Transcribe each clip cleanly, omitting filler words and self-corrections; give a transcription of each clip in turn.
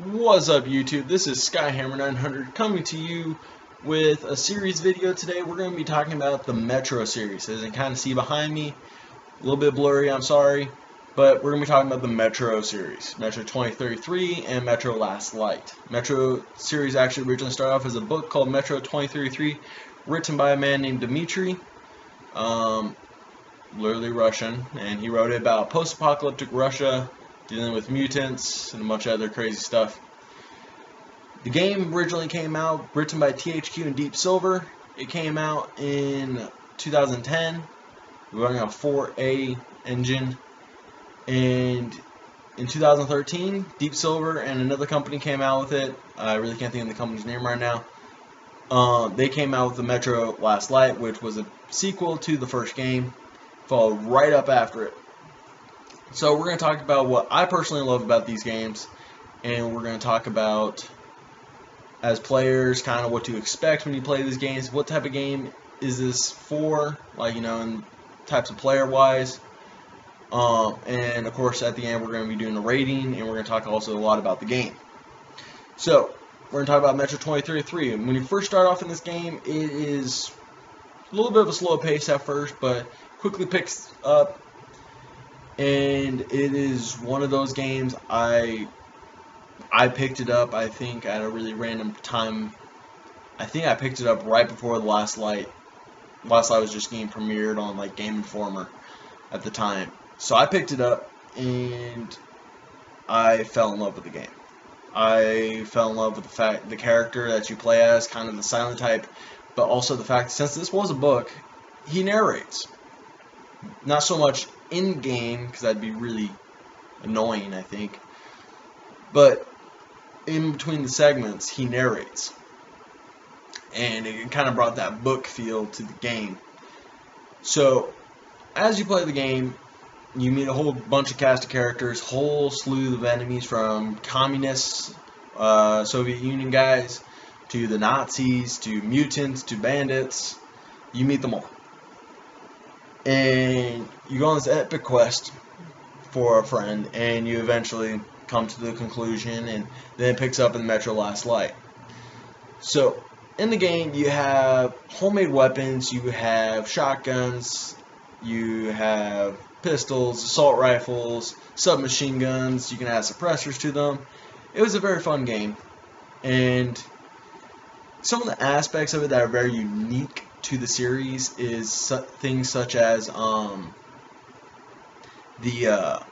What's up, YouTube? This is Skyhammer900 coming to you with a series video today. We're going to be talking about the Metro series. As you can kind of see behind me, a little bit blurry, I'm sorry, but we're going to be talking about the Metro series, Metro 2033 and Metro Last Light. Metro series actually originally started off as a book called Metro 2033, written by a man named Dmitry, literally Russian, and he wrote it about post-apocalyptic Russia, dealing with mutants and a bunch of other crazy stuff. The game originally came out written by THQ and Deep Silver. It came out in 2010, running on a 4A engine, and in 2013, Deep Silver and another company came out with it. I really can't think of the company's name right now. They came out with the Metro Last Light, which was a sequel to the first game, followed right up after it. So we're going to talk about what I personally love about these games, and we're going to talk about, as players, kind of what to expect when you play these games. What type of game is this for, like, and types of player-wise. And, of course, at the end, we're going to be doing a rating, and we're going to talk also a lot about the game. So, we're going to talk about Metro 2033. And when you first start off in this game, it is a little bit of a slow pace at first, but quickly picks up. And it is one of those games I picked it up, I think, at a really random time. I think I picked it up right before the Last Light. Last Light was just getting premiered on like Game Informer at the time. So I picked it up and I fell in love with the game. I fell in love with the character that you play as, kind of the silent type, but also the fact that since this was a book, he narrates. Not so much in-game, because that'd be really annoying, I think. But in between the segments, he narrates. And it kind of brought that book feel to the game. So, as you play the game, you meet a whole bunch of cast of characters, whole slew of enemies, from communists, Soviet Union guys, to the Nazis, to mutants, to bandits. You meet them all. And you go on this epic quest for a friend, and you eventually come to the conclusion, and then it picks up in the Metro Last Light. So, in the game, you have homemade weapons, you have shotguns, you have pistols, assault rifles, submachine guns, you can add suppressors to them. It was a very fun game, and some of the aspects of it that are very unique to the series is things such as the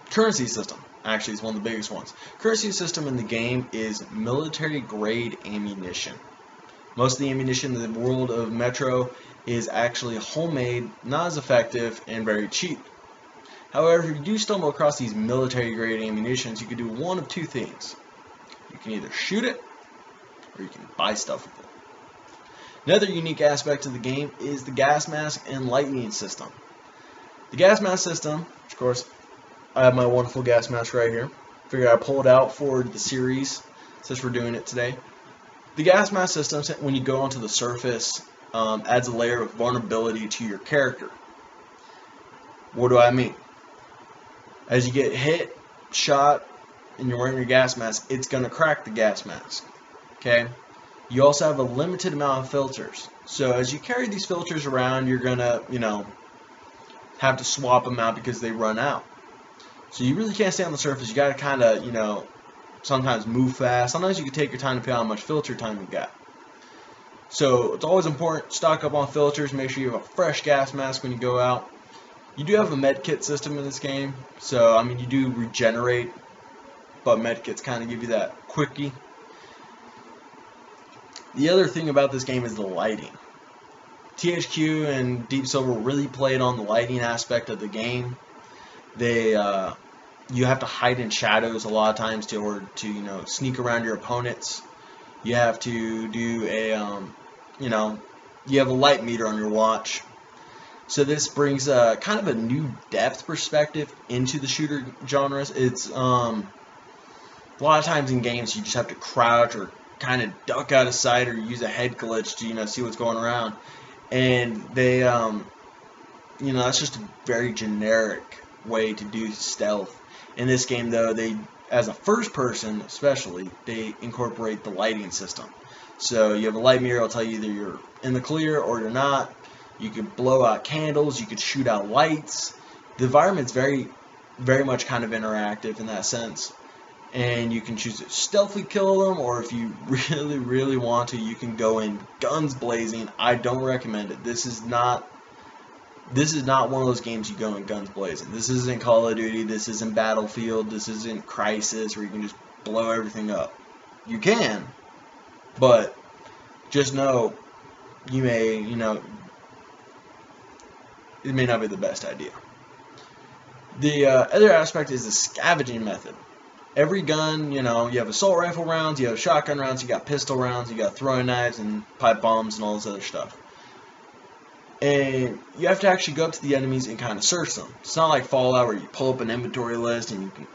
currency system. Actually, is one of the biggest ones. Currency system in the game is military grade ammunition. Most of the ammunition in the world of Metro is actually homemade, not as effective, and very cheap. However, if you do stumble across these military grade ammunitions, you can do one of two things. You can either shoot it, or you can buy stuff with it. Another unique aspect of the game is the gas mask and lightning system. The gas mask system, which of course, I have my wonderful gas mask right here. Figured I'd pull it out for the series, since we're doing it today. The gas mask system, when you go onto the surface, adds a layer of vulnerability to your character. What do I mean? As you get hit, shot, and you're wearing your gas mask, it's going to crack the gas mask. Okay? You also have a limited amount of filters. So as you carry these filters around, you're going to, have to swap them out because they run out. So you really can't stay on the surface. You got to kind of, sometimes move fast. Sometimes you can take your time to figure out how much filter time you got. So it's always important, stock up on filters, make sure you have a fresh gas mask when you go out. You do have a medkit system in this game. So, you do regenerate, but medkits kind of give you that quickie. The other thing about this game is the lighting. THQ and Deep Silver really played on the lighting aspect of the game. You have to hide in shadows a lot of times in order to sneak around your opponents. You have to do a you have a light meter on your watch. So this brings kind of a new depth perspective into the shooter genres. It's a lot of times in games you just have to crouch or kind of duck out of sight or use a head glitch to see what's going around, and they that's just a very generic way to do stealth. In this game, though, they as a first person especially, they incorporate the lighting system. So you have a light mirror, it'll tell you either you're in the clear or you're not. You can blow out candles, you could shoot out lights. The environment's very, very much kind of interactive in that sense. And you can choose to stealthily kill them, or if you really, really want to, you can go in guns blazing. I don't recommend it. This is not one of those games you go in guns blazing. This isn't Call of Duty, this isn't Battlefield, this isn't Crysis where you can just blow everything up. You can, but just know you may, it may not be the best idea. The other aspect is the scavenging method. Every gun, you have assault rifle rounds, you have shotgun rounds, you got pistol rounds, you got throwing knives and pipe bombs and all this other stuff. And you have to actually go up to the enemies and kind of search them. It's not like Fallout where you pull up an inventory list and you can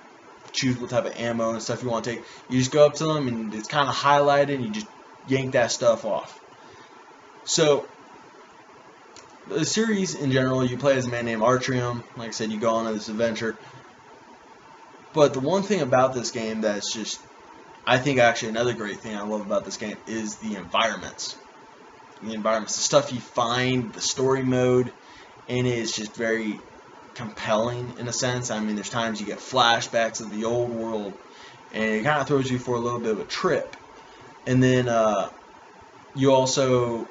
choose what type of ammo and stuff you want to take. You just go up to them and it's kind of highlighted and you just yank that stuff off. So the series in general, you play as a man named Artyom. Like I said, you go on this adventure. But the one thing about this game that's just, I think actually another great thing I love about this game is the environments. The environments, the stuff you find, the story mode, and it is just very compelling in a sense. I mean, there's times you get flashbacks of the old world, and it kind of throws you for a little bit of a trip. And then you also,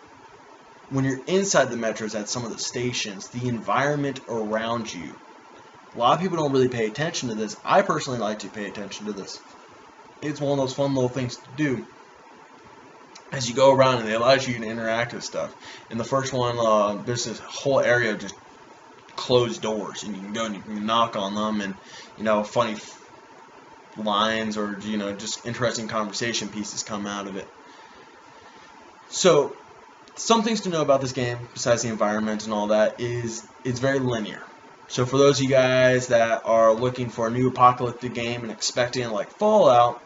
when you're inside the metros at some of the stations, the environment around you, a lot of people don't really pay attention to this. I personally like to pay attention to this. It's one of those fun little things to do as you go around, and it allows you to interact with stuff. In the first one, there's this whole area of just closed doors, and you can go and you can knock on them, and funny lines or just interesting conversation pieces come out of it. So some things to know about this game besides the environment and all that is it's very linear. So for those of you guys that are looking for a new apocalyptic game and expecting it like Fallout,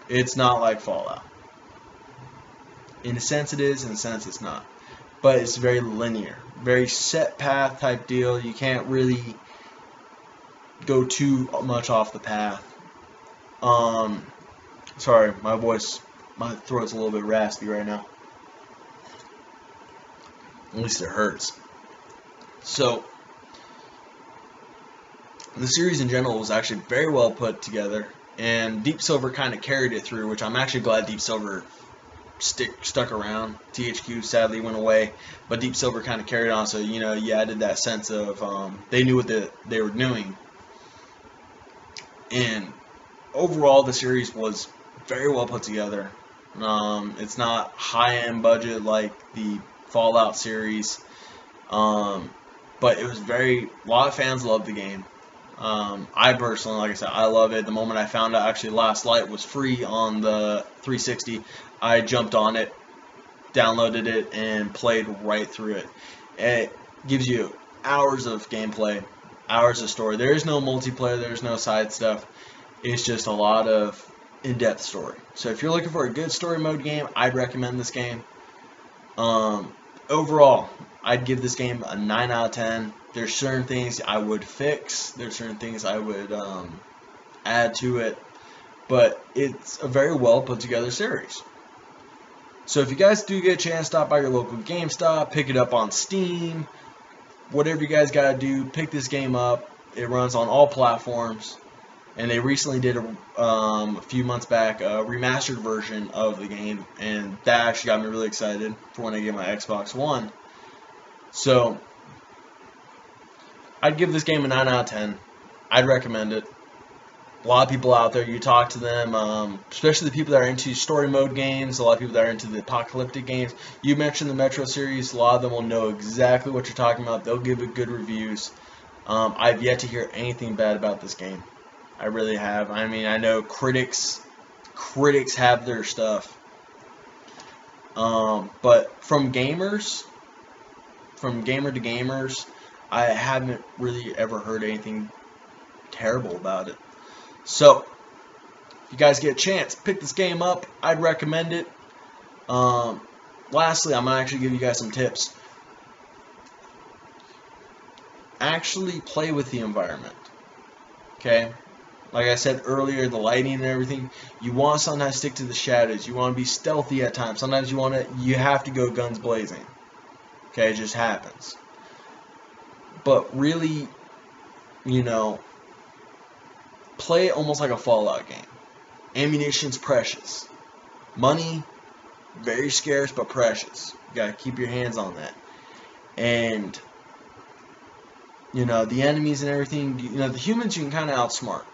it's not like Fallout. In a sense it is, in a sense it's not. But it's very linear, very set path type deal. You can't really go too much off the path. Sorry, my throat's a little bit raspy right now. At least it hurts. So the series in general was actually very well put together, and Deep Silver kind of carried it through, which I'm actually glad Deep Silver stuck around. THQ sadly went away, but Deep Silver kind of carried on, so you added that sense of they knew what they were doing. And overall, the series was very well put together. It's not high-end budget like the Fallout series, but it was a lot of fans loved the game. I personally, like I said, I love it. The moment I found out actually Last Light was free on the 360, I jumped on it, downloaded it, and played right through it. It gives you hours of gameplay, hours of story. There is no multiplayer, there's no side stuff. It's just a lot of in-depth story. So if you're looking for a good story mode game, I'd recommend this game. Overall, I'd give this game a 9 out of 10. There's certain things I would fix. There's certain things I would add to it. But it's a very well put together series. So if you guys do get a chance, stop by your local GameStop, pick it up on Steam. Whatever you guys got to do, pick this game up. It runs on all platforms. And they recently did a few months back a remastered version of the game, and that actually got me really excited for when I get my Xbox One. So I'd give this game a 9 out of 10. I'd recommend it. A lot of people out there, you talk to them, especially the people that are into story mode games, a lot of people that are into the apocalyptic games. You mentioned the Metro series, a lot of them will know exactly what you're talking about. They'll give it good reviews. I've yet to hear anything bad about this game. I really have. I mean, I know critics have their stuff. But from gamer to gamers, I haven't really ever heard anything terrible about it. So, if you guys get a chance, pick this game up. I'd recommend it. Lastly, I'm going to actually give you guys some tips. Actually play with the environment. Okay? Like I said earlier, the lighting and everything, you want to sometimes stick to the shadows. You want to be stealthy at times. Sometimes you have to go guns blazing. Okay, it just happens. But really, you know, play it almost like a Fallout game. Ammunition's precious. Money, very scarce but precious. You gotta keep your hands on that. And, you know, the enemies and everything, you know, the humans you can kind of outsmart.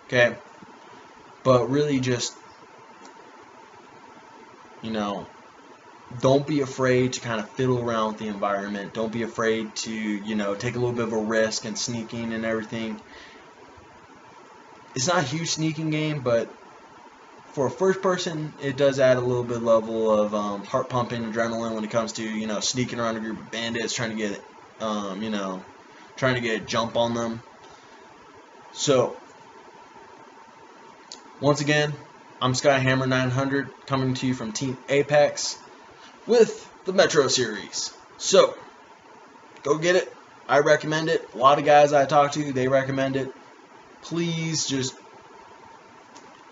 Okay? But really just, you know, don't be afraid to kind of fiddle around with the environment. Don't be afraid to, you know, take a little bit of a risk and sneaking and everything. It's not a huge sneaking game, but for a first person, it does add a little bit level of heart pumping, adrenaline when it comes to, you know, sneaking around a group of bandits, trying to get, you know, trying to get a jump on them. So, once again, I'm Skyhammer900 coming to you from Team Apex with the Metro series. So, go get it. I recommend it. A lot of guys I talk to, they recommend it. Please just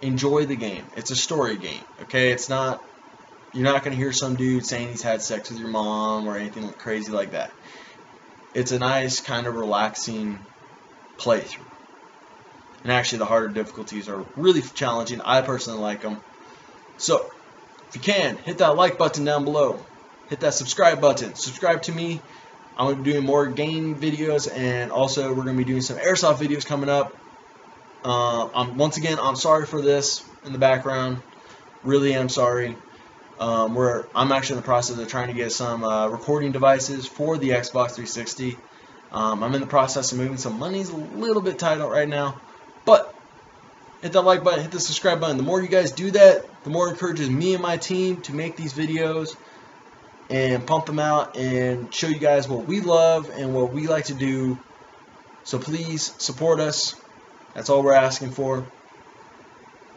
enjoy the game. It's a story game, okay? It's not, you're not going to hear some dude saying he's had sex with your mom or anything crazy like that. It's a nice kind of relaxing playthrough. And actually the harder difficulties are really challenging. I personally like them. So, if you can, hit that like button down below. Hit that subscribe button. Subscribe to me. I'm going to be doing more game videos, and also we're going to be doing some airsoft videos coming up. Once again, I'm sorry for this in the background. Really am sorry. I'm actually in the process of trying to get some recording devices for the Xbox 360. I'm in the process of moving, so money's a little bit tight out right now. But hit that like button, hit the subscribe button. The more you guys do that, the more it encourages me and my team to make these videos and pump them out and show you guys what we love and what we like to do. So please support us. That's all we're asking for.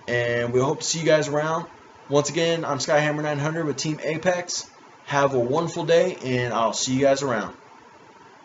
And we hope to see you guys around. Once again, I'm Skyhammer900 with Team Apex. Have a wonderful day, and I'll see you guys around.